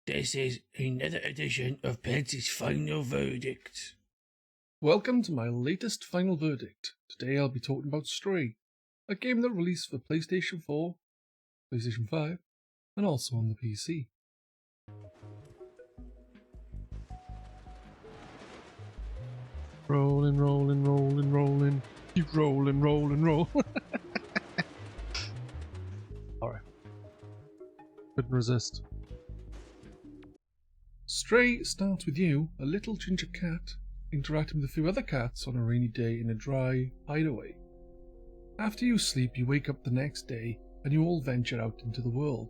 This is another edition of Petz's Final Verdict. Welcome to my latest final verdict. Today I'll be talking about Stray, a game that released for PlayStation 4, PlayStation 5, and also on the PC. Rolling, rolling, rolling, rolling. Keep rolling, rolling, roll. Alright. Couldn't resist. Stray starts with you, a little ginger cat, interacting with a few other cats on a rainy day in a dry hideaway. After you sleep, you wake up the next day and you all venture out into the world.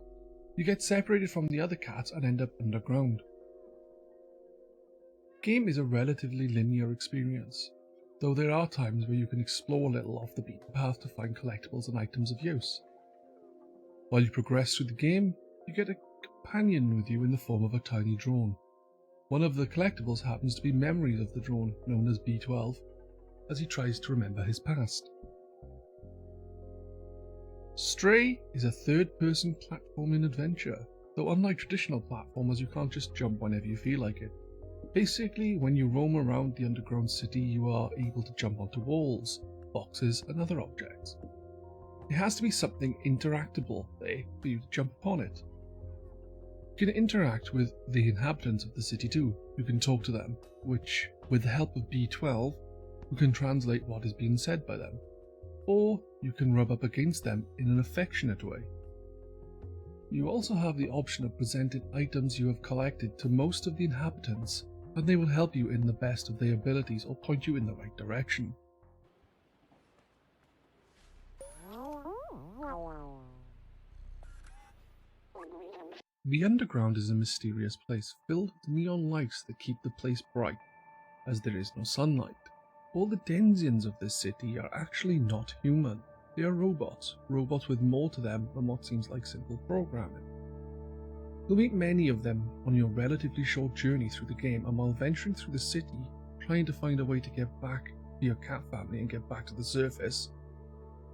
You get separated from the other cats and end up underground. The game is a relatively linear experience, though there are times where you can explore a little off the beaten path to find collectibles and items of use. While you progress through the game, you get a companion with you in the form of a tiny drone. One of the collectibles happens to be memories of the drone, known as B12, as he tries to remember his past. Stray is a third-person platforming adventure, though unlike traditional platformers you can't just jump whenever you feel like it. Basically, when you roam around the underground city you are able to jump onto walls, boxes and other objects. There has to be something interactable there for you to jump upon it. You can interact with the inhabitants of the city too. You can talk to them, which, with the help of B12, you can translate what is being said by them. Or you can rub up against them in an affectionate way. You also have the option of presenting items you have collected to most of the inhabitants, and they will help you in the best of their abilities or point you in the right direction. The underground is a mysterious place filled with neon lights that keep the place bright, as there is no sunlight. All the denizens of this city are actually not human. They are robots with more to them than what seems like simple programming. You'll meet many of them on your relatively short journey through the game, and while venturing through the city, trying to find a way to get back to your cat family and get back to the surface,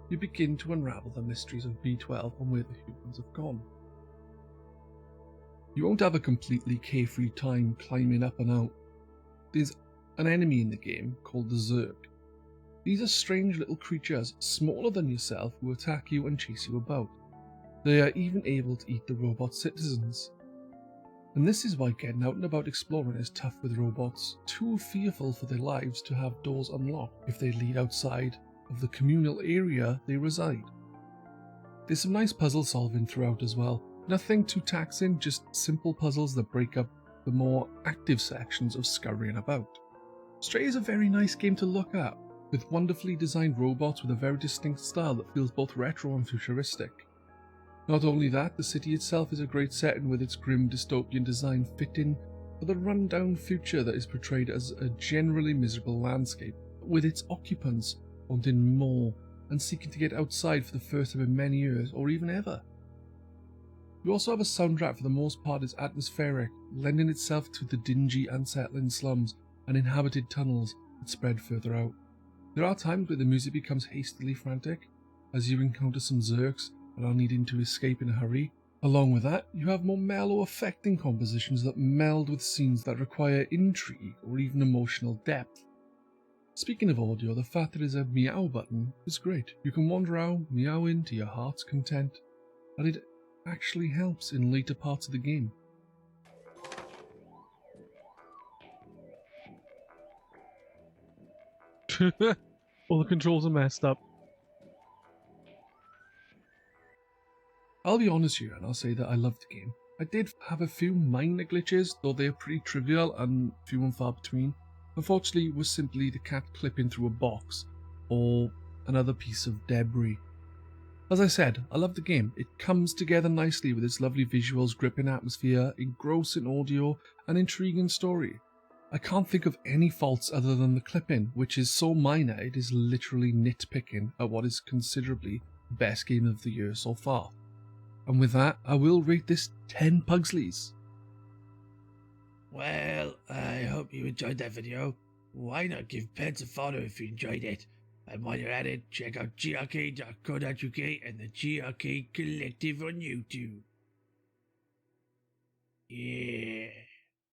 you begin to unravel the mysteries of B12 and where the humans have gone. You won't have a completely carefree time climbing up and out. There's an enemy in the game called the Zerg. These are strange little creatures, smaller than yourself, who attack you and chase you about. They are even able to eat the robot citizens. And this is why getting out and about exploring is tough with robots, too fearful for their lives to have doors unlocked if they lead outside of the communal area they reside. There's some nice puzzle solving throughout as well. Nothing too taxing, just simple puzzles that break up the more active sections of scurrying about. Stray is a very nice game to look at, with wonderfully designed robots with a very distinct style that feels both retro and futuristic. Not only that, the city itself is a great setting with its grim dystopian design fitting for the run-down future that is portrayed as a generally miserable landscape, with its occupants wanting more and seeking to get outside for the first time in many years or even ever. You also have a soundtrack for the most part is atmospheric, lending itself to the dingy, unsettling slums and inhabited tunnels that spread further out. There are times where the music becomes hastily frantic, as you encounter some Zergs and are needing to escape in a hurry. Along with that, you have more mellow, affecting compositions that meld with scenes that require intrigue or even emotional depth. Speaking of audio, the fact that there's a Meow button is great. You can wander around, meowing to your heart's content, and it actually helps in later parts of the game. All the controls are messed up. I'll be honest here and I'll say that I loved the game. I did have a few minor glitches, though they are pretty trivial and few and far between. Unfortunately, it was simply the cat clipping through a box or another piece of debris. As I said, I love the game. It comes together nicely with its lovely visuals, gripping atmosphere, engrossing audio, and intriguing story. I can't think of any faults other than the clipping, which is so minor it is literally nitpicking at what is considerably the best game of the year so far. And with that, I will rate this 10 Pugsleys. Well, I hope you enjoyed that video. Why not give Pedz a follow if you enjoyed it? And while you're at it, check out grk.co.uk and the GRK Collective on YouTube. Yeah.